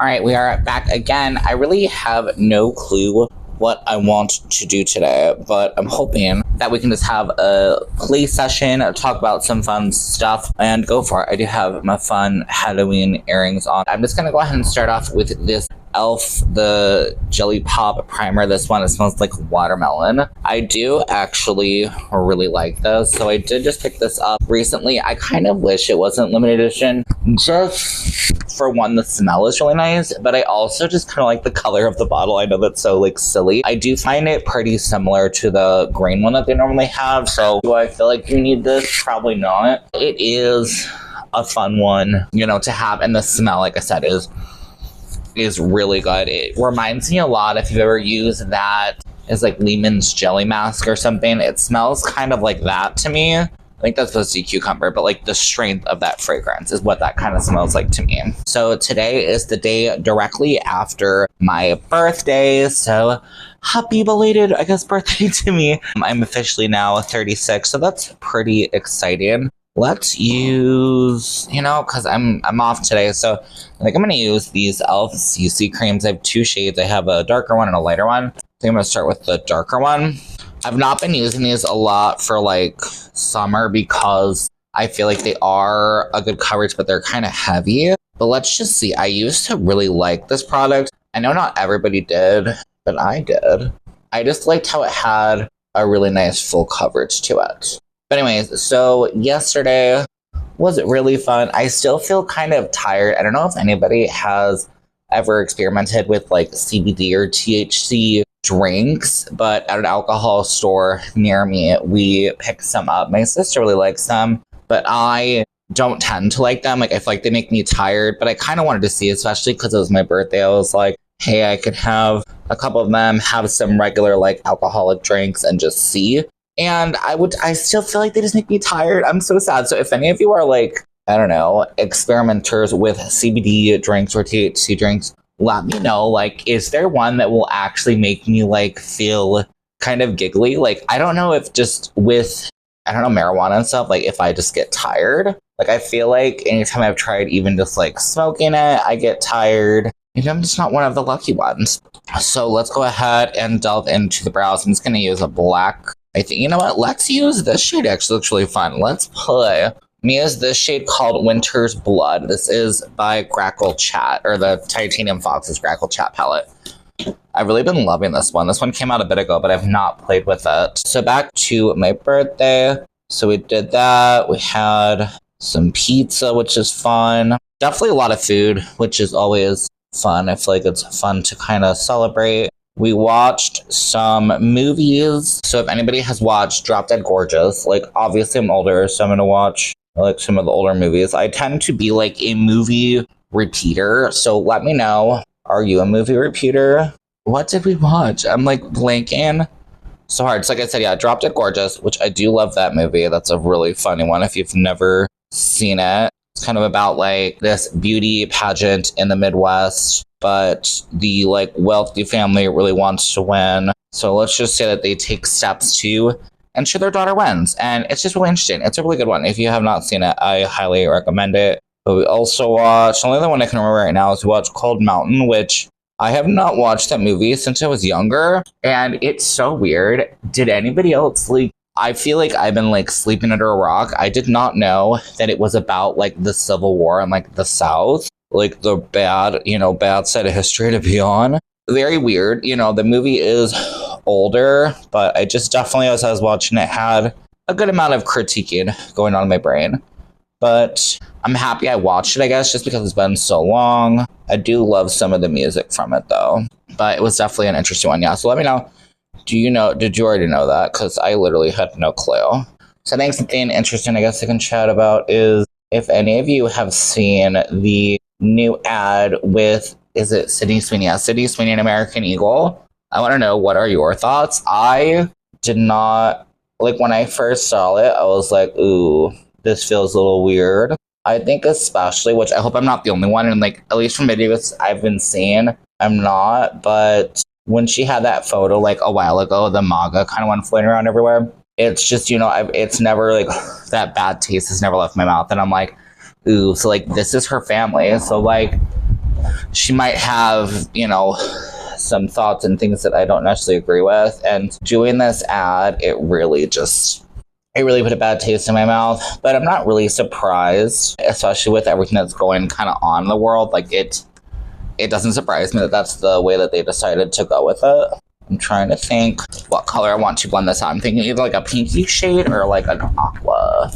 All right, we are back again. I really have no clue what I want to do today, but I'm hoping that we can just have a play session, talk about some fun stuff, and go for it. I do have my fun Halloween earrings on. I'm just going to go ahead and start off with this e.l.f. the Jelly Pop Primer. This one, it smells like watermelon. I do actually really like this, so I did just pick this up recently. I kind of wish it wasn't limited edition, just for one, the smell is really nice, but I also just kind of like the color of the bottle. I know that's so like silly. I do find it pretty similar to the green one that they normally have, so do I feel like you need this? Probably not. It is a fun one, you know, to have, and the smell, like I said, is really good. It reminds me a lot, if you've ever used that as like Lehman's jelly mask or something, it smells kind of like that to me. I think that's supposed to be cucumber, but like the strength of that fragrance is what that kind of smells like to me. So today is the day directly after my birthday, so happy belated, I guess, birthday to me. I'm officially now 36, so that's pretty exciting. Let's use, you know, because I'm off today, so I think I'm going to use these e.l.f. CC creams. I have two shades. I have a darker one and a lighter one. I think I'm going to start with the darker one. I've not been using these a lot for like summer because I feel like they are a good coverage, but they're kind of heavy. But let's just see. I used to really like this product. I know not everybody did, but I did. I just liked how it had a really nice full coverage to it. But anyways, so yesterday was really fun. I still feel kind of tired. I don't know if anybody has ever experimented with like CBD or THC drinks, but at an alcohol store near me, we picked some up. My sister really likes them, but I don't tend to like them. Like, I feel like they make me tired, but I kind of wanted to see, especially because it was my birthday. I was like, hey, I could have a couple of them, have some regular like alcoholic drinks and just see. And I still feel like they just make me tired. I'm so sad. So if any of you are like, I don't know, experimenters with CBD drinks or THC drinks, let me know. Like, is there one that will actually make me like feel kind of giggly? Like, I don't know if just with, I don't know, marijuana and stuff, like if I just get tired. Like, I feel like anytime I've tried even just like smoking it, I get tired. Maybe I'm just not one of the lucky ones. So let's go ahead and delve into the brows. I'm just going to use a black. I think, you know what? Let's use this shade. Actually looks really fun. Let's play. Me is this shade called Winter's Blood. This is by Grackle Chat, or the Titanium Fox's Grackle Chat palette. I've really been loving this one. This one came out a bit ago, but I've not played with it. So back to my birthday. So we did that. We had some pizza, which is fun. Definitely a lot of food, which is always fun. I feel like it's fun to kind of celebrate. We watched some movies. So if anybody has watched Drop Dead Gorgeous, like obviously I'm older, so I'm going to watch like some of the older movies. I tend to be like a movie repeater. So let me know. Are you a movie repeater? What did we watch? I'm like blanking. So hard. So like I said, yeah, Drop Dead Gorgeous, which I do love that movie. That's a really funny one if you've never seen it. It's kind of about like this beauty pageant in the Midwest, but the like wealthy family really wants to win. So let's just say that they take steps to ensure their daughter wins. And it's just really interesting. It's a really good one. If you have not seen it, I highly recommend it. But we also watched, the only other one I can remember right now is we watched Cold Mountain, which I have not watched that movie since I was younger. And it's so weird. Did anybody else like, I feel like I've been like sleeping under a rock. I did not know that it was about like the Civil War and like the South, like the bad side of history to be on. Very weird. You know, the movie is older, but I just definitely, as I was watching it, had a good amount of critiquing going on in my brain. But I'm happy I watched it, I guess, just because it's been so long. I do love some of the music from it, though. But it was definitely an interesting one, yeah. So let me know. Did you already know that? Because I literally had no clue. So I think something interesting I guess I can chat about is if any of you have seen the new ad with, is it Sydney Sweeney? Yeah, Sydney Sweeney and American Eagle. I want to know, what are your thoughts? I did not, like when I first saw it, I was like, ooh, this feels a little weird. I think especially, which I hope I'm not the only one, and like at least from videos I've been seeing, I'm not, but when she had that photo like a while ago, the MAGA kind of one floating around everywhere, it's just, you know, it's never like, that bad taste has never left my mouth. And I'm like, ooh, so like this is her family. So like, she might have, you know, some thoughts and things that I don't necessarily agree with. And doing this ad, it really put a bad taste in my mouth. But I'm not really surprised, especially with everything that's going kind of on in the world. Like, it doesn't surprise me that that's the way that they decided to go with it. I'm trying to think what color I want to blend this out. I'm thinking either like a pinky shade or like an aqua.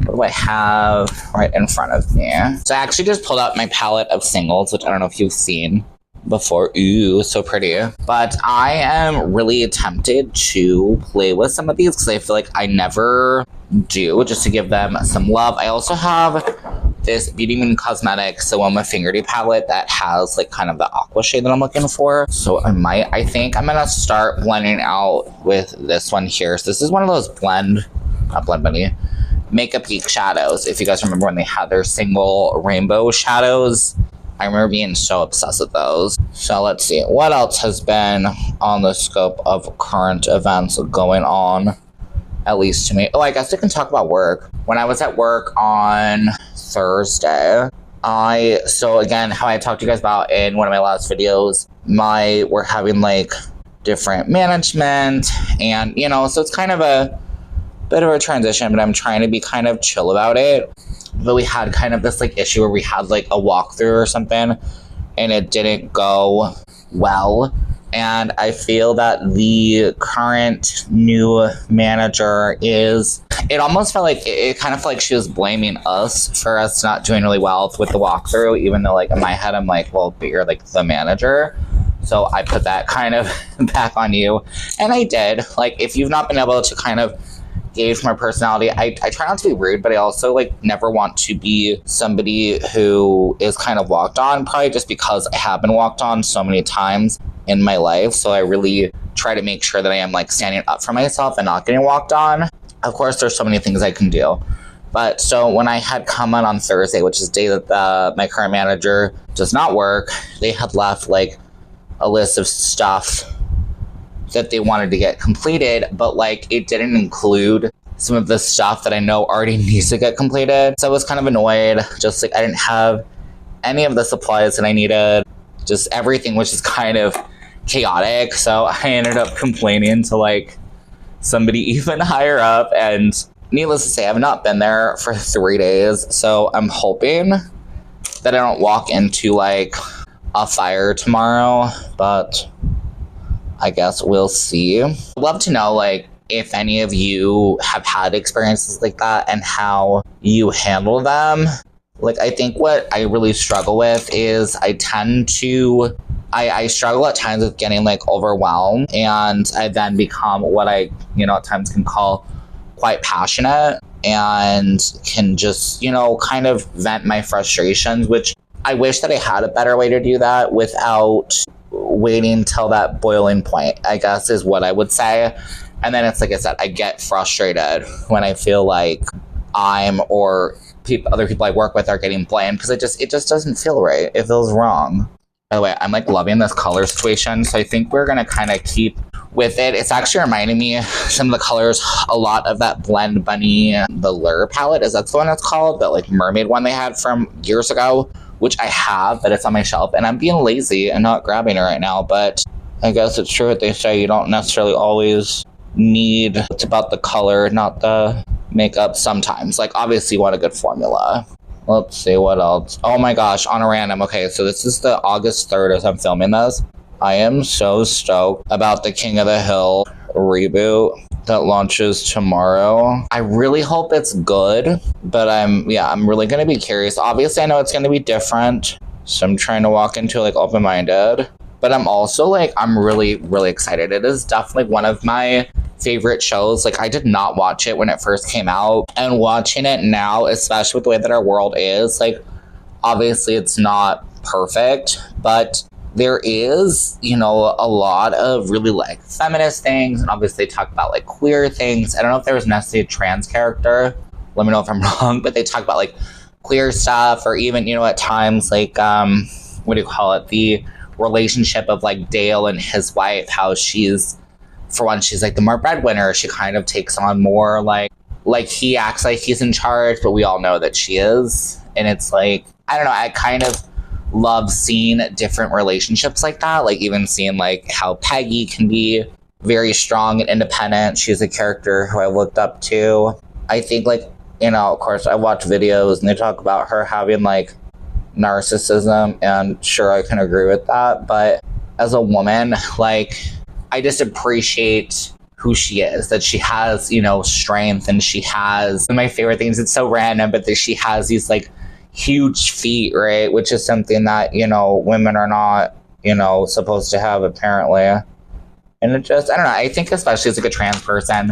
What do I have right in front of me? So I actually just pulled out my palette of singles, which I don't know if you've seen before. Ooh, so pretty. But I am really tempted to play with some of these because I feel like I never do, just to give them some love. I also have this Beauty Moon Cosmetics Grwm Fingerty palette that has like kind of the aqua shade that I'm looking for. So I think I'm gonna start blending out with this one here. So this is one of those Makeup Geek shadows. If you guys remember when they had their single rainbow shadows, I remember being so obsessed with those. So let's see, what else has been on the scope of current events going on, at least to me. Oh, I guess I can talk about work. When I was at work on Thursday, so again, how I talked to you guys about in one of my last videos, we're having like different management, and you know, so it's kind of a bit of a transition, but I'm trying to be kind of chill about it. But we had kind of this like issue where we had like a walkthrough or something and it didn't go well. And I feel that the current new manager it almost felt like, it kind of felt like she was blaming us for us not doing really well with the walkthrough, even though like in my head, I'm like, well, but you're like the manager. So I put that kind of back on you. And I did. Like, if you've not been able to kind of gauge my personality, I try not to be rude, but I also like never want to be somebody who is kind of walked on, probably just because I have been walked on so many times in my life. So I really try to make sure that I am like standing up for myself and not getting walked on. Of course, there's so many things I can do. But so when I had come on Thursday, which is the day that my current manager does not work, they had left like a list of stuff that they wanted to get completed, but like it didn't include some of the stuff that I know already needs to get completed. So I was kind of annoyed, just like I didn't have any of the supplies that I needed, just everything, which is kind of chaotic. So I ended up complaining to like somebody even higher up, and needless to say, I've not been there for 3 days. So I'm hoping that I don't walk into like a fire tomorrow, but I guess we'll see. I'd love to know like if any of you have had experiences like that and how you handle them. Like, I think what I really struggle with is I struggle at times with getting like overwhelmed, and I then become what I, you know, at times can call quite passionate and can just, you know, kind of vent my frustrations, which I wish that I had a better way to do that without waiting till that boiling point, I guess is what I would say. And then it's like I said, I get frustrated when I feel like other people I work with are getting blamed, because it just doesn't feel right. It feels wrong. By the way, I'm like loving this color situation, so I think we're gonna kind of keep with it. It's actually reminding me some of the colors a lot of that Blend Bunny, the Lure palette. Is that the one it's called? That like mermaid one they had from years ago, which I have, but it's on my shelf, and I'm being lazy and not grabbing it right now. But I guess it's true what they say, you don't necessarily always need, it's about the color, not the makeup sometimes. Like, obviously you want a good formula. Let's see what else. Oh my gosh, on a random. Okay, so this is the August 3rd as I'm filming this. I am so stoked about the King of the Hill reboot that launches tomorrow. I really hope it's good, but I'm really gonna be curious. Obviously, I know it's gonna be different, so I'm trying to walk into like open-minded, but I'm also like, I'm really, really excited. It is definitely one of my favorite shows. Like, I did not watch it when it first came out, and watching it now, especially with the way that our world is, like, obviously it's not perfect, but there is, you know, a lot of really like feminist things, and obviously they talk about like queer things. I don't know if there was necessarily a trans character, let me know if I'm wrong, but they talk about like queer stuff, or even, you know, at times like what do you call it, the relationship of like Dale and his wife, how she's, for one, she's like the more breadwinner. She kind of takes on more like he acts like he's in charge, but we all know that she is. And it's like, I don't know, I kind of love seeing different relationships like that. Like even seeing like how Peggy can be very strong and independent. She's a character who I looked up to. I think like, you know, of course I watch videos and they talk about her having like narcissism, and sure, I can agree with that. But as a woman, like, I just appreciate who she is, that she has, you know, strength, and she has, my favorite things, it's so random, but that she has these like huge feet, right? Which is something that, you know, women are not, you know, supposed to have apparently. And it just, I don't know, I think especially as like a trans person,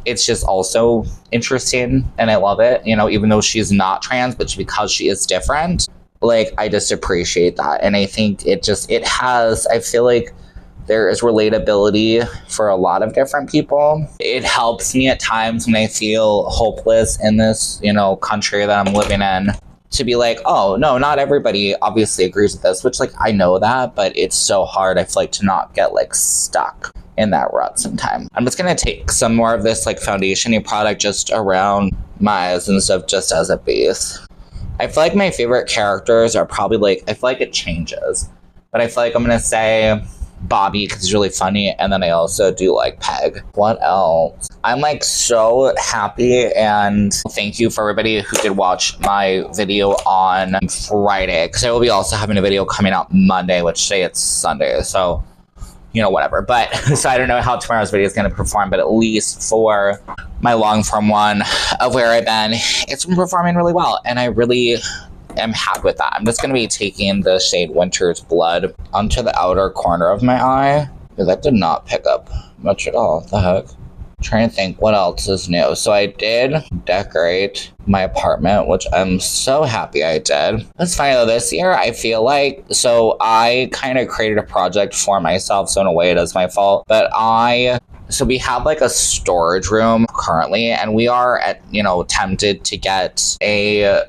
it's just also interesting, and I love it, you know, even though she's not trans, but because she is different, like, I just appreciate that. And I think it has, I feel like there is relatability for a lot of different people. It helps me at times when I feel hopeless in this, you know, country that I'm living in, to be like, oh, no, not everybody obviously agrees with this, which, like, I know that, but it's so hard, I feel like, to not get, like, stuck in that rut sometime. I'm just gonna take some more of this, like, foundation-y product just around my eyes and stuff, just as a base. I feel like my favorite characters are probably, like, I feel like it changes, but I feel like I'm gonna say Bobby because he's really funny, and then I also do like Peg. What else? I'm like so happy, and thank you for everybody who did watch my video on Friday, because I will be also having a video coming out Monday, which today it's Sunday, so you know, whatever. But so I don't know how tomorrow's video is going to perform, but at least for my long form one of where I've been, it's been performing really well, and I really am happy with that. I'm just going to be taking the shade Winter's Blood onto the outer corner of my eye. That did not pick up much at all. What the heck? I'm trying to think what else is new. So I did decorate my apartment, which I'm so happy I did. That's funny though, this year I feel like, so I kind of created a project for myself, so in a way it is my fault, but so we have like a storage room currently, and we are tempted to get a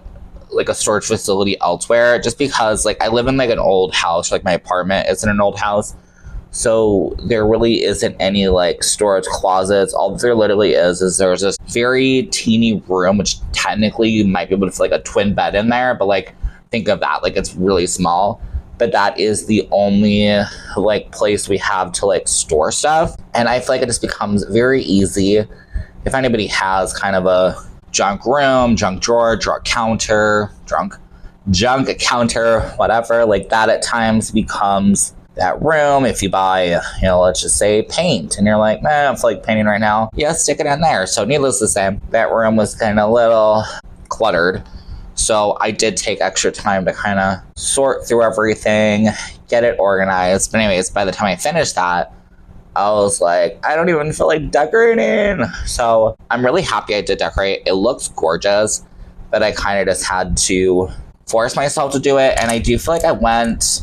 storage facility elsewhere, just because like I live in like an old house, like my apartment is in an old house, so there really isn't any like storage closets. All there literally is there's this very teeny room, which technically you might be able to fit like a twin bed in there, but like think of that, like it's really small, but that is the only like place we have to like store stuff. And I feel like it just becomes very easy if anybody has kind of a junk room, junk drawer, junk counter, whatever, like that at times becomes that room. If you buy, let's just say paint, and you're like, man, I feel like painting right now, yeah, stick it in there. So needless to say, that room was kind of a little cluttered. So I did take extra time to kind of sort through everything, get it organized. But anyways, by the time I finished that, I was like, I don't even feel like decorating. So I'm really happy I did decorate. It looks gorgeous, but I kind of just had to force myself to do it. And I do feel like I went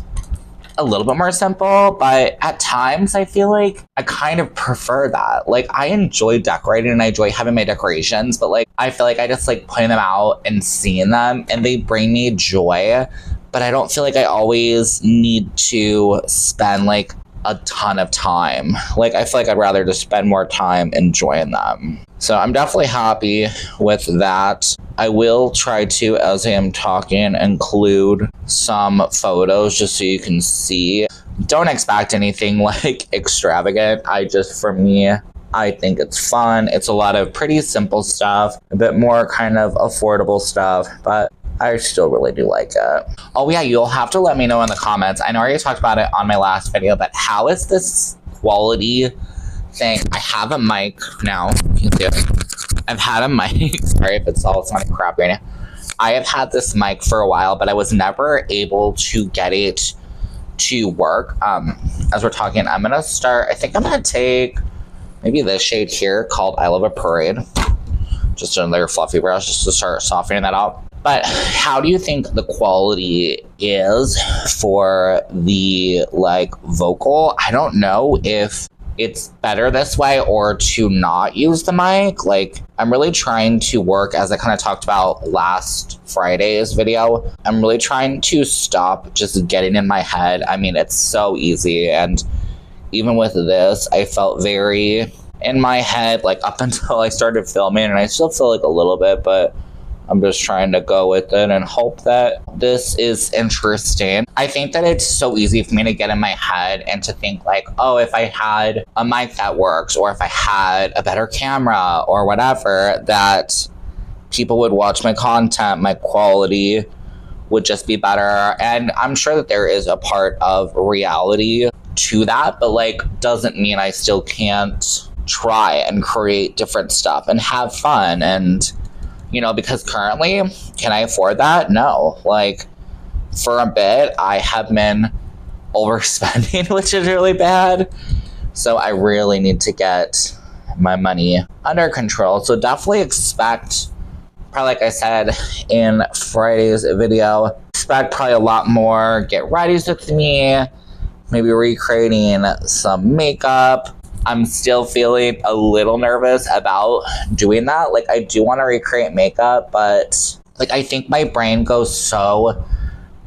a little bit more simple, but at times I feel like I kind of prefer that. Like I enjoy decorating and I enjoy having my decorations, but like I feel like I just like putting them out and seeing them, and they bring me joy, but I don't feel like I always need to spend like a ton of time. Like I feel like I'd rather just spend more time enjoying them. So I'm definitely happy with that. I will try to, as I am talking, include some photos just so you can see. Don't expect anything like extravagant. For me, I think it's fun. It's a lot of pretty simple stuff, a bit more kind of affordable stuff, but I still really do like it. Oh yeah, you'll have to let me know in the comments. I know I already talked about it on my last video, but how is this quality thing? I have a mic now. You can see it. I've had a mic. Sorry if it's all sounding crap right now. I have had this mic for a while, but I was never able to get it to work. As we're talking, I'm gonna start, I think I'm gonna take maybe this shade here called I Love a Parade. Just another fluffy brush just to start softening that out. But how do you think the quality is for the like vocal? I don't know if it's better this way or to not use the mic. Like I'm really trying to work, as I kind of talked about last Friday's video, I'm really trying to stop just getting in my head. I mean, it's so easy. And even with this, I felt very in my head, like up until I started filming, and I still feel like a little bit, but I'm just trying to go with it and hope that this is interesting. I think that it's so easy for me to get in my head and to think like, oh, if I had a mic that works, or if I had a better camera or whatever, that people would watch my content, my quality would just be better. And I'm sure that there is a part of reality to that, but like doesn't mean I still can't try and create different stuff and have fun. And you know, because currently, can I afford that? No. Like for a bit I have been overspending, which is really bad, so I really need to get my money under control. So definitely expect, probably like I said in Friday's video, expect probably a lot more get readies with me, maybe recreating some makeup. I'm still feeling a little nervous about doing that. Like I do want to recreate makeup, but like I think my brain goes so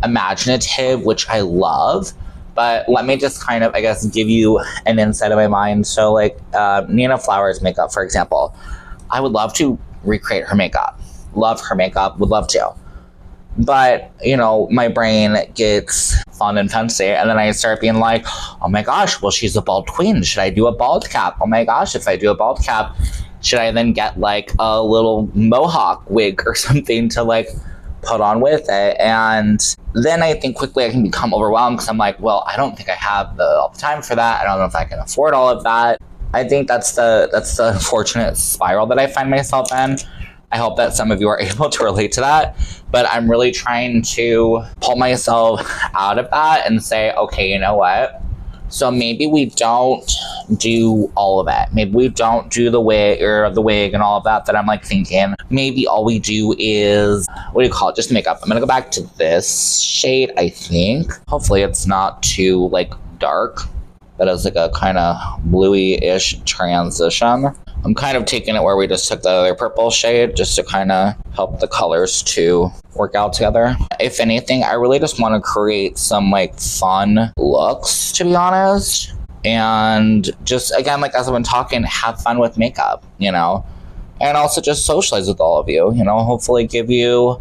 imaginative, which I love. But let me just kind of, I guess, give you an insight of my mind. So like Nina Flowers' makeup, for example, I would love to recreate her makeup. Love her makeup, would love to. But, you know, my brain gets fun and fancy, and then I start being like, oh my gosh, well, she's a bald queen. Should I do a bald cap? Oh my gosh, if I do a bald cap, should I then get like a little mohawk wig or something to like put on with it? And then I think quickly I can become overwhelmed because I'm like, well, I don't think I have all the time for that. I don't know if I can afford all of that. I think that's the unfortunate spiral that I find myself in. I hope that some of you are able to relate to that, but I'm really trying to pull myself out of that and say, okay, you know what? So maybe we don't do all of it. Maybe we don't do the wig and all of that I'm like thinking. Maybe all we do is, what do you call it? Just makeup. I'm gonna go back to this shade, I think. Hopefully it's not too like dark. That is like a kind of bluey-ish transition. I'm kind of taking it where we just took the other purple shade just to kind of help the colors to work out together. If anything, I really just want to create some like fun looks, to be honest. And just, again, like as I've been talking, have fun with makeup, you know? And also just socialize with all of you, you know? Hopefully give you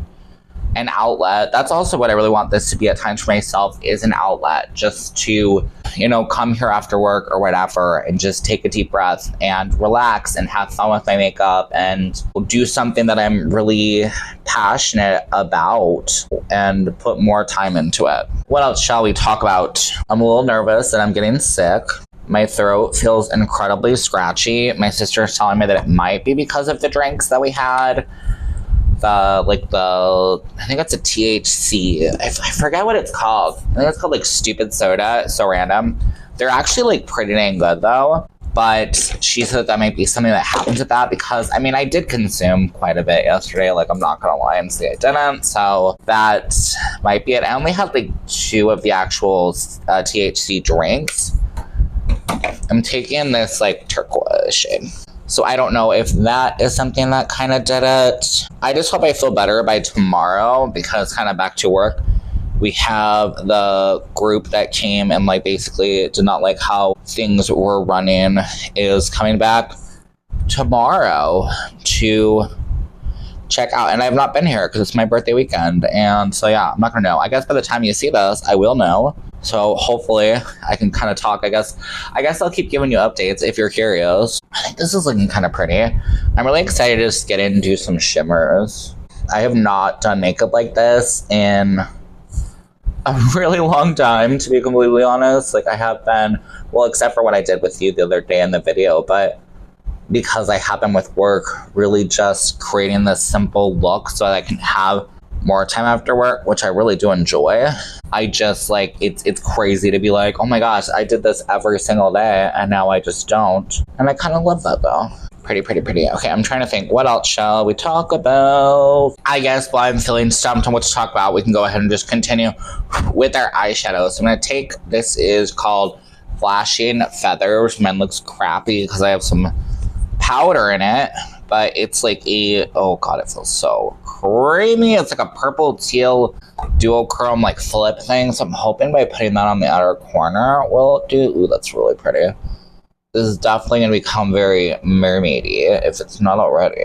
an outlet. That's also what I really want this to be at times for myself, is an outlet just to, you know, come here after work or whatever and just take a deep breath and relax and have fun with my makeup and do something that I'm really passionate about and put more time into it. What else shall we talk about? I'm a little nervous that I'm getting sick. My throat feels incredibly scratchy. My sister's telling me that it might be because of the drinks that we had. I think it's a THC. I forget what it's called. I think it's called like stupid soda. It's so random. They're actually like pretty dang good though. But she said that might be something that happens with that because, I mean, I did consume quite a bit yesterday. Like, I'm not going to lie and say I didn't. So that might be it. I only had like 2 of the actual THC drinks. I'm taking this like turquoise shade. So I don't know if that is something that kind of did it. I just hope I feel better by tomorrow because kind of back to work. We have the group that came and like basically did not like how things were running is coming back tomorrow to check out. And I've not been here because it's my birthday weekend. And so yeah, I'm not going to know. I guess by the time you see this, I will know. So hopefully I can kind of talk. I guess I'll keep giving you updates if you're curious. I think this is looking kind of pretty. I'm really excited to just get in and do some shimmers. I have not done makeup like this in a really long time, to be completely honest. Like I have been, well, except for what I did with you the other day in the video, but because I have been with work, really just creating this simple look so that I can have more time after work, which I really do enjoy. I just like, it's crazy to be like, oh my gosh, I did this every single day and now I just don't. And I kind of love that though. Pretty. Okay, I'm trying to think, what else shall we talk about? I guess while I'm feeling stumped on what to talk about, we can go ahead and just continue with our eyeshadows. So I'm going to take, this is called Flashing Feathers. Mine looks crappy because I have some powder in it, but it's like a, oh god, it feels so creamy. It's like a purple teal duochrome like flip thing, so I'm hoping by putting that on the outer corner will do. Ooh, that's really pretty. This is definitely going to become very mermaidy if it's not already.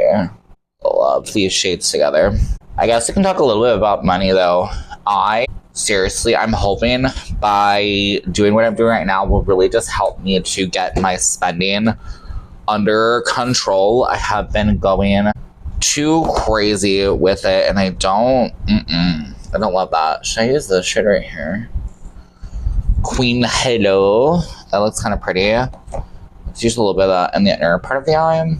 love these shades together. I guess I can talk a little bit about money though. Seriously, I'm hoping by doing what I'm doing right now will really just help me to get my spending under control. I have been going too crazy with it and I don't love that. Should I use this shade right here? Queen Hello. That looks kind of pretty. Let's use a little bit of that in the inner part of the eye.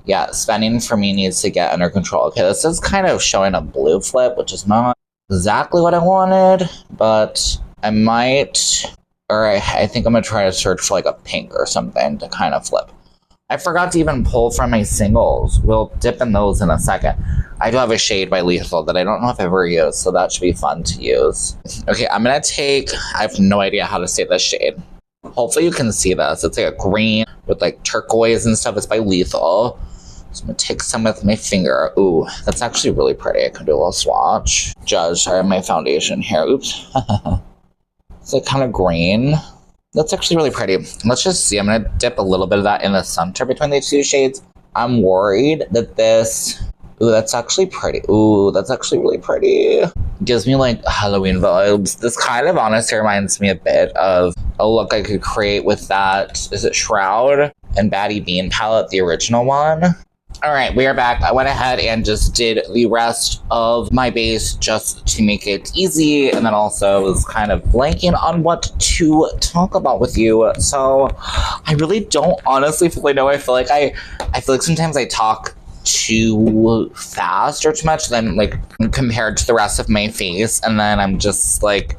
Yeah, spending for me needs to get under control. Okay, this is kind of showing a blue flip, which is not exactly what I wanted, but I might, or I think I'm gonna try to search for like a pink or something to kind of flip. I forgot to even pull from my singles. We'll dip in those in a second. I do have a shade by Lethal that I don't know if I've ever used, so that should be fun to use. Okay, I'm gonna take, I have no idea how to say this shade. Hopefully you can see this. It's like a green with like turquoise and stuff. It's by Lethal. So I'm gonna take some with my finger. Ooh, that's actually really pretty. I could do a little swatch. Judge, I have my foundation here. Oops. It's like kind of green. That's actually really pretty. Let's just see. I'm gonna dip a little bit of that in the center between the two shades. I'm worried that this, ooh, that's actually pretty. Ooh, that's actually really pretty. Gives me like Halloween vibes. This kind of honestly reminds me a bit of a look I could create with that, is it Shroud and Batty Bean palette, the original one? All right, we are back. I went ahead and just did the rest of my base just to make it easy, and then also was kind of blanking on what to talk about with you. So I really don't honestly fully know. I feel like sometimes I talk too fast or too much than like compared to the rest of my face, and then I'm just like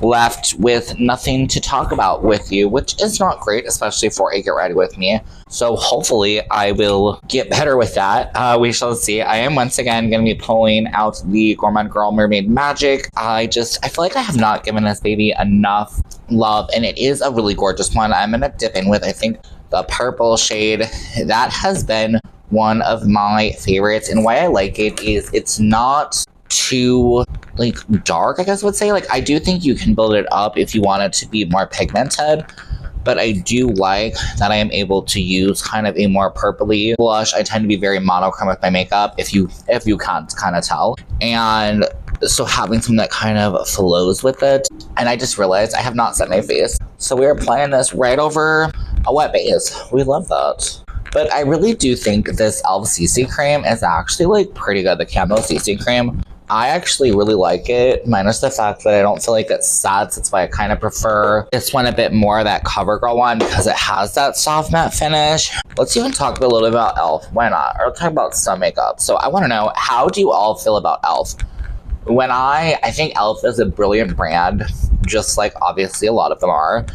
left with nothing to talk about with you, which is not great, especially for a get ready with me. So hopefully I will get better with that. We shall see. I am once again going to be pulling out the Grwm Girl Mermaid Magic. I feel like I have not given this baby enough love, and it is a really gorgeous one. I'm going to dip in with, I think, the purple shade. That has been one of my favorites, and why I like it is it's not too like dark, I guess I would say. Like, I do think you can build it up if you want it to be more pigmented, but I do like that I am able to use kind of a more purpley blush. I tend to be very monochrome with my makeup, if you can't kind of tell, and so having something that kind of flows with it. And I just realized I have not set my face, so we're applying this right over a wet base. We love that. But I really do think this e.l.f. CC cream is actually like pretty good. The Camo CC cream, I actually really like it, minus the fact that I don't feel like it sets. That's why I kind of prefer this one a bit more, that CoverGirl one, because it has that soft matte finish. Let's even talk a little bit about e.l.f. Why not? Or talk about some makeup. So I want to know, how do you all feel about e.l.f.? When I think e.l.f. is a brilliant brand, just like obviously a lot of them are.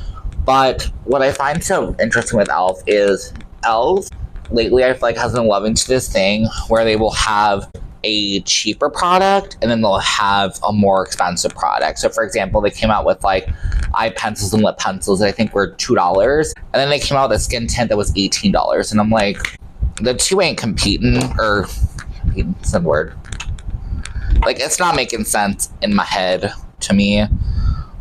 But what I find so interesting with e.l.f. is e.l.f. lately I feel like has been loving to this thing where they will have a cheaper product and then they'll have a more expensive product. So for example, they came out with like eye pencils and lip pencils that I think were $2, and then they came out with a skin tint that was $18, and I'm like, the two ain't competing, or competing's the word. Like, it's not making sense in my head to me.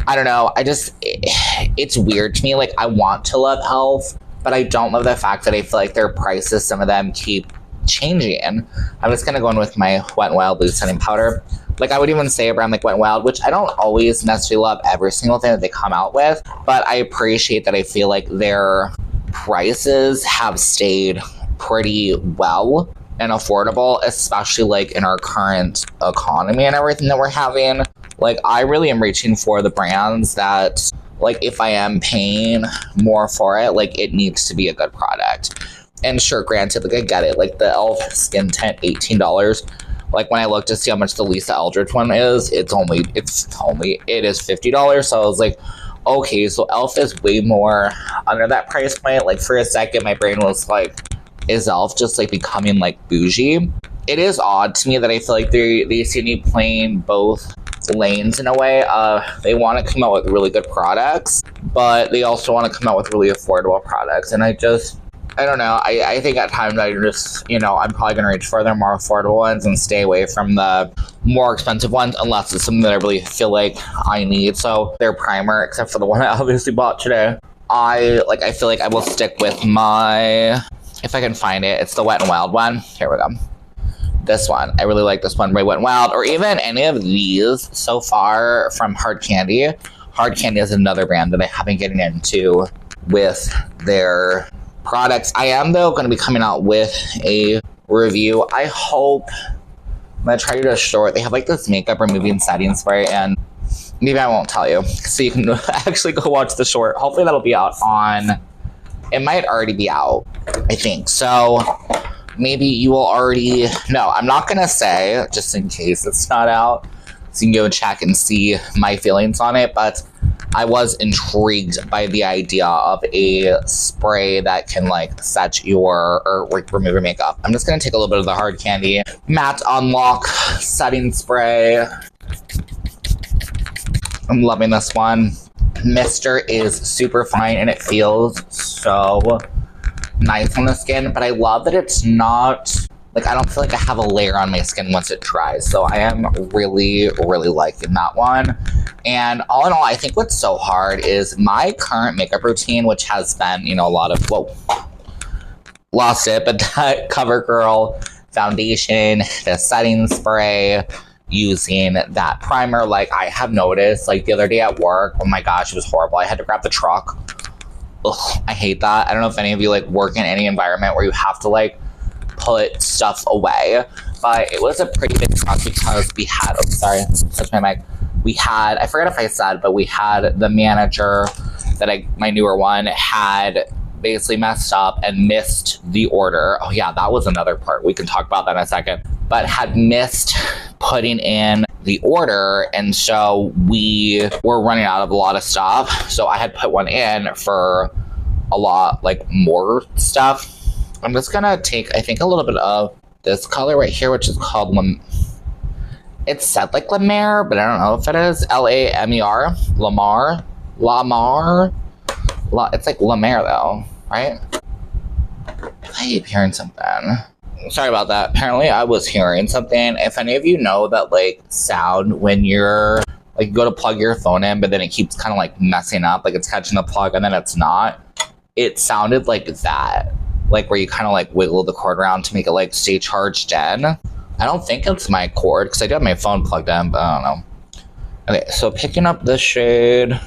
I don't know, it's weird to me. Like, I want to love e.l.f., but I don't love the fact that I feel like their prices, some of them keep changing. I'm just gonna go in with my Wet n Wild loose setting powder. Like, I would even say a brand like Wet n Wild, which I don't always necessarily love every single thing that they come out with, but I appreciate that I feel like their prices have stayed pretty well and affordable, especially like in our current economy and everything that we're having. Like, I really am reaching for the brands that, like, if I am paying more for it, like, it needs to be a good product. And sure, granted, like, I get it. Like, the e.l.f. skin tint, $18. Like, when I looked to see how much the Lisa Eldridge one is, it is $50. So I was like, okay, so e.l.f. is way more under that price point. Like, for a second, my brain was like, is e.l.f. just, like, becoming, like, bougie? It is odd to me that I feel like they seem to be playing both lanes in a way. They want to come out with really good products, but they also want to come out with really affordable products. And I don't know. I think at times I just, I'm probably going to reach for the more affordable ones and stay away from the more expensive ones, unless it's something that I really feel like I need. So their primer, except for the one I obviously bought today, I feel like I will stick with my, if I can find it, it's the Wet n Wild one. Here we go. this one. I really like this one, Ray Went Wild, or even any of these so far from Hard Candy. Hard Candy is another brand that I have been getting into with their products. I am, though, going to be coming out with a review. I hope I'm going to try to do a short. They have like this makeup removing setting spray, and maybe I won't tell you, so you can actually go watch the short. Hopefully that'll be out on, it might already be out, I think. So maybe you will already, no, I'm not going to say, just in case it's not out, so you can go check and see my feelings on it, but I was intrigued by the idea of a spray that can like set your, or remove your makeup. I'm just going to take a little bit of the Hard Candy Matte Unlock Setting Spray. I'm loving this one. Mister is super fine and it feels so nice on the skin, but I love that it's not, like, I don't feel like I have a layer on my skin once it dries. So I am really, really liking that one. And all in all, I think what's so hard is my current makeup routine, which has been, you know, a lot of, whoa, lost it, but that CoverGirl foundation, the setting spray, using that primer. Like, I have noticed, like, the other day at work, oh my gosh, it was horrible. I had to grab the truck. Ugh, I hate that. I don't know if any of you, like, work in any environment where you have to, like, put stuff away, but it was a pretty big truck because we had, oh, sorry, touch my mic. We had, I forget if I said, but we had the manager that my newer one had basically messed up and missed the order. Oh yeah, that was another part. We can talk about that in a second. But had missed putting in the order, and so we were running out of a lot of stuff. So I had put one in for a lot, like, more stuff. I'm just gonna take, I think, a little bit of this color right here, which is called it's said like La Mer, but I don't know if it is. L-A-M-E-R. Lamar. It's like La Mer, though, right? I keep hearing something. Sorry about that. Apparently, I was hearing something. If any of you know that, like, sound when you're, like, you go to plug your phone in, but then it keeps kind of, like, messing up. Like, it's catching the plug, and then it's not. It sounded like that. Like, where you kind of, like, wiggle the cord around to make it, like, stay charged in. I don't think it's my cord, because I do have my phone plugged in, but I don't know. Okay, so picking up this shade.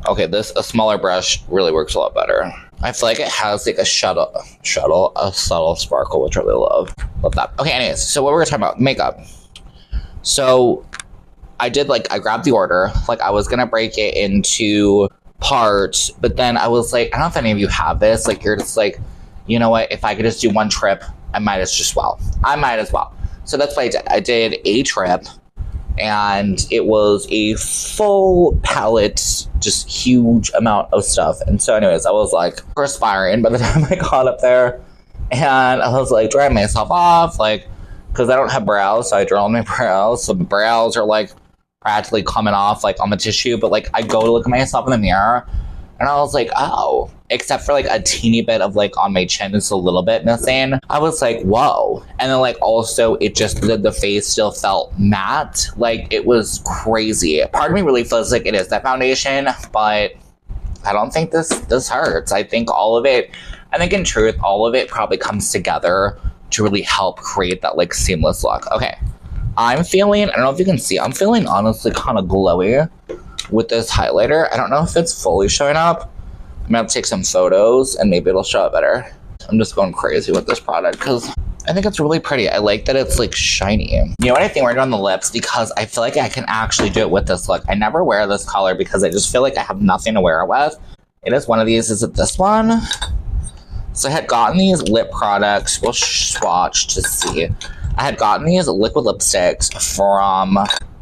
Okay, a smaller brush really works a lot better. I feel like it has, like, a subtle sparkle, which I really love. Love that. Okay, anyways, so what we were talking about, makeup. So I did, like, I grabbed the order. Like, I was gonna break it into parts, but then I was like, I don't know if any of you have this. Like, you're just like, you know what, if I could just do one trip, I might as well. So that's what I did. I did a trip, and it was a full palette, just huge amount of stuff. And so anyways, I was like perspiring by the time I got up there, and I was like drying myself off, like, because I don't have brows, so I draw on my brows. So the brows are like practically coming off, like, on the tissue, but like I go to look at myself in the mirror, and I was like, oh, except for like a teeny bit of like on my chin, it's a little bit missing. I was like, whoa. And then like also it just, the face still felt matte. Like, it was crazy. Part of me really feels like it is that foundation, but I don't think this hurts. I think in truth, all of it probably comes together to really help create that like seamless look. Okay, I'm feeling, I don't know if you can see, I'm feeling honestly kind of glowy with this highlighter. I don't know if it's fully showing up. I'm gonna have to take some photos and maybe it'll show up better. I'm just going crazy with this product because I think it's really pretty. I like that it's like shiny. You know what I think we're doing on the lips, because I feel like I can actually do it with this look. I never wear this color because I just feel like I have nothing to wear it with. It is one of these. Is it this one? So I had gotten these lip products. We'll swatch to see. I had gotten these liquid lipsticks from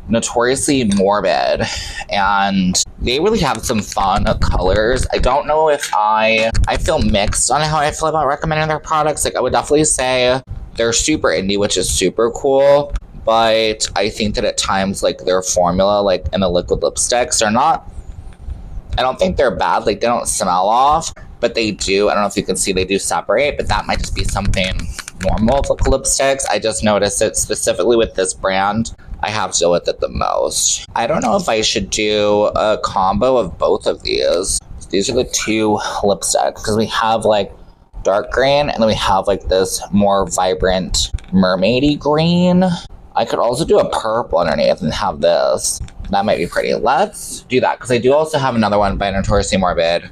Notoriously Morbid, and they really have some fun colors. I don't know if I feel mixed on how I feel about recommending their products. Like, I would definitely say they're super indie, which is super cool, but I think that at times, like, their formula, like in the liquid lipsticks, are not, I don't think they're bad. Like, they don't smell off, but they do, I don't know if you can see, they do separate, but that might just be something normal with lipsticks. I just noticed it specifically with this brand. I have to deal with it the most. I don't know if I should do a combo of both of these. These are the two lipsticks, because we have like dark green, and then we have like this more vibrant mermaidy green. I could also do a purple underneath and have this. That might be pretty. Let's do that, because I do also have another one by Notoriously Morbid,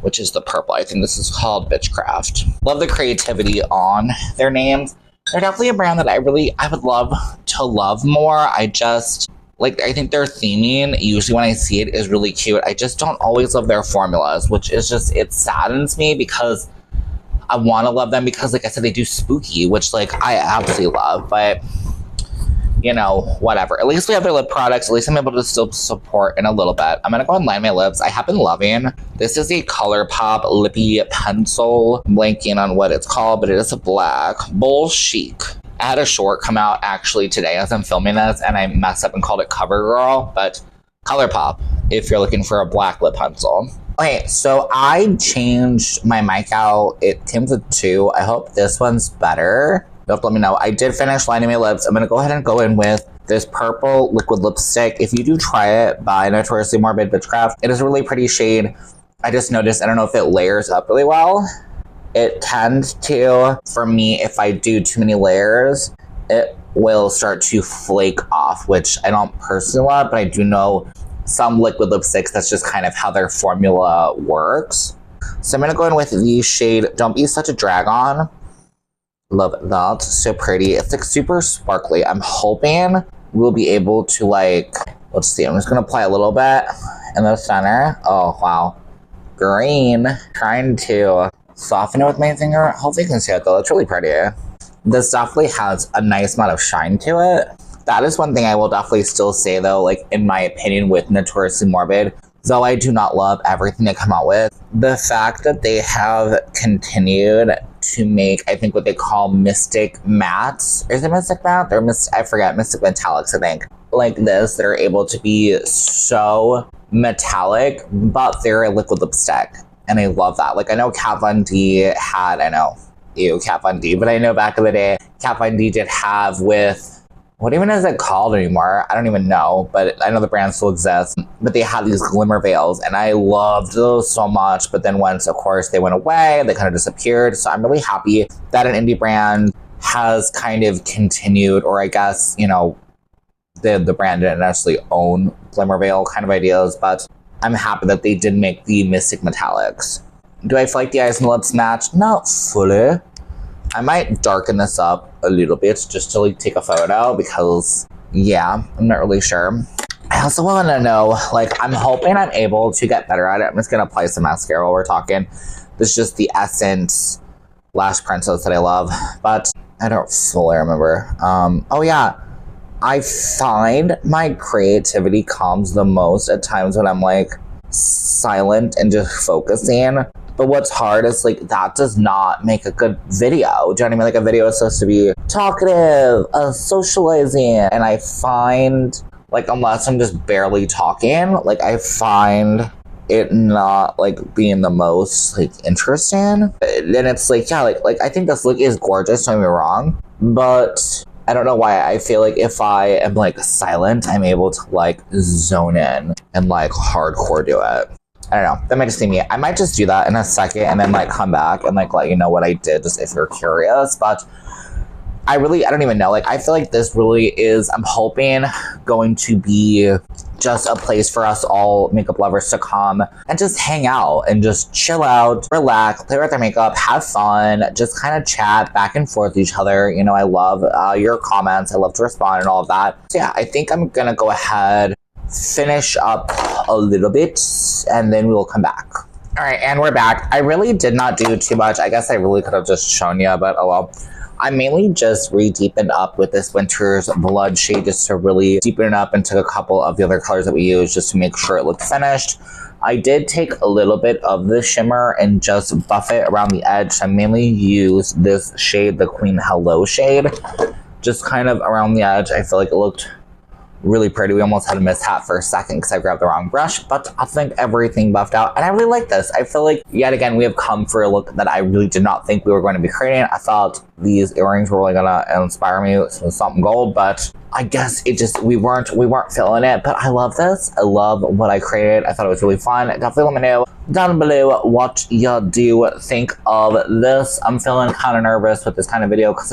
which is the purple. I think this is called Bitchcraft. Love the creativity on their names. They're definitely a brand that I would love to love more. I think their theming, usually when I see it, is really cute. I just don't always love their formulas, which is just, it saddens me because I want to love them because, like I said, they do spooky, which, like, I absolutely love, but, you know, whatever. At least we have their lip products. At least I'm able to still support in a little bit. I'm going to go and line my lips. I have been loving, this is a ColourPop lippy pencil. I'm blanking on what it's called, but it is a black. Bold Chic. I had a short come out actually today as I'm filming this, and I messed up and called it CoverGirl, but ColourPop, if you're looking for a black lip pencil. Okay, so I changed my mic out. It came to 2. I hope this one's better. You'll have to let me know. I did finish lining my lips. I'm going to go ahead and go in with this purple liquid lipstick. If you do try it, by Notoriously Morbid Bitchcraft, it is a really pretty shade. I just noticed, I don't know if it layers up really well. It tends to, for me, if I do too many layers, it will start to flake off, which I don't personally love, but I do know some liquid lipsticks, that's just kind of how their formula works. So I'm going to go in with the shade Don't Be Such a Drag On. Love that. So pretty. It's like super sparkly. I'm hoping we'll be able to, like, let's see. I'm just going to apply a little bit in the center. Oh, wow. Green. Trying to soften it with my finger. Hopefully you can see it though. It's really pretty. This definitely has a nice amount of shine to it. That is one thing I will definitely still say though, like in my opinion with Notoriously Morbid, though I do not love everything they come out with, the fact that they have continued to make, I think, what they call Mystic Mattes. Is it Mystic Matte? Or I forget, Mystic Metallics, I think. Like this, that are able to be so metallic, but they're a liquid lipstick. And I love that. Like, I know Kat Von D had, Kat Von D, but I know back in the day, Kat Von D did have with, what even is it called anymore? I don't even know, but I know the brand still exists. But they had these glimmer veils, and I loved those so much. But then once, of course, they went away, they kind of disappeared. So I'm really happy that an indie brand has kind of continued, or I guess, you know, the brand didn't necessarily own glimmer veil kind of ideas, but I'm happy that they did make the Mystic Metallics. Do I feel like the eyes and lips match? Not fully. I might darken this up a little bit just to like take a photo because, yeah, I'm not really sure. I also want to know, like, I'm hoping I'm able to get better at it. I'm just going to apply some mascara while we're talking. This is just the Essence Lash Princess that I love, but I don't fully remember. Oh yeah, I find my creativity comes the most at times when I'm like silent and just focusing. But what's hard is, like, that does not make a good video. Do you know what I mean? Like, a video is supposed to be talkative, socializing. And I find, like, unless I'm just barely talking, like, I find it not, like, being the most, like, interesting. Then it's like, yeah, like, I think this look is gorgeous, don't get me wrong. But I don't know why I feel like if I am, like, silent, I'm able to, like, zone in and, like, hardcore do it. I don't know. That might just be me. I might just do that in a second and then, like, come back and, like, let you know what I did, just if you're curious. But I don't even know. Like, I feel like this really is, I'm hoping, going to be just a place for us all makeup lovers to come and just hang out and just chill out, relax, play with our makeup, have fun, just kind of chat back and forth with each other. You know, I love your comments. I love to respond and all of that. So yeah, I think I'm going to go ahead, finish up a little bit, and then we will come back. All right, and we're back. I really did not do too much. I guess I really could have just shown you, but oh well. I mainly just re-deepened up with this winter's blood shade just to really deepen it up into a couple of the other colors that we use just to make sure it looked finished. I did take a little bit of the shimmer and just buff it around the edge. So I mainly use this shade, the Queen Hello shade, just kind of around the edge. I feel like it looked really pretty. We almost had a mishap for a second because I grabbed the wrong brush, but I think everything buffed out, and I really like this. I feel like, yet again, we have come for a look that I really did not think we were going to be creating. I thought these earrings were really gonna inspire me with something gold, but I guess we weren't feeling it, but I love this. I love what I created. I thought it was really fun. Definitely let me know down below what you do think of this. I'm feeling kind of nervous with this kind of video because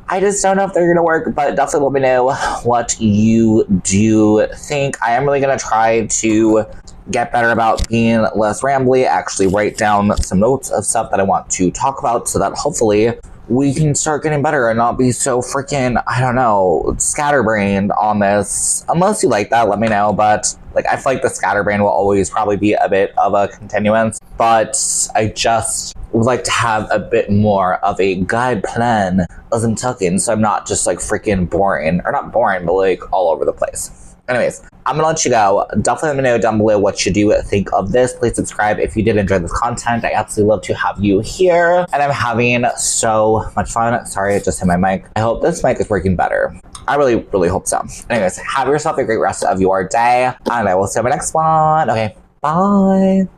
I just don't know if they're gonna work, but definitely let me know what you do think. I am really gonna try to get better about being less rambly, actually write down some notes of stuff that I want to talk about so that hopefully we can start getting better and not be so freaking, I don't know, scatterbrained on this. Unless you like that, let me know, but like I feel like the scatterbrain will always probably be a bit of a continuance, but I just would like to have a bit more of a guide plan as I'm talking, so I'm not just like freaking boring, or not boring, but like all over the place. Anyways, I'm gonna let you go. Definitely let me know down below what you do think of this. Please subscribe if you did enjoy this content. I absolutely love to have you here, and I'm having so much fun. Sorry, I just hit my mic. I hope this mic is working better. I really, really hope so. Anyways, have yourself a great rest of your day, and I will see you in my next one. Okay, bye.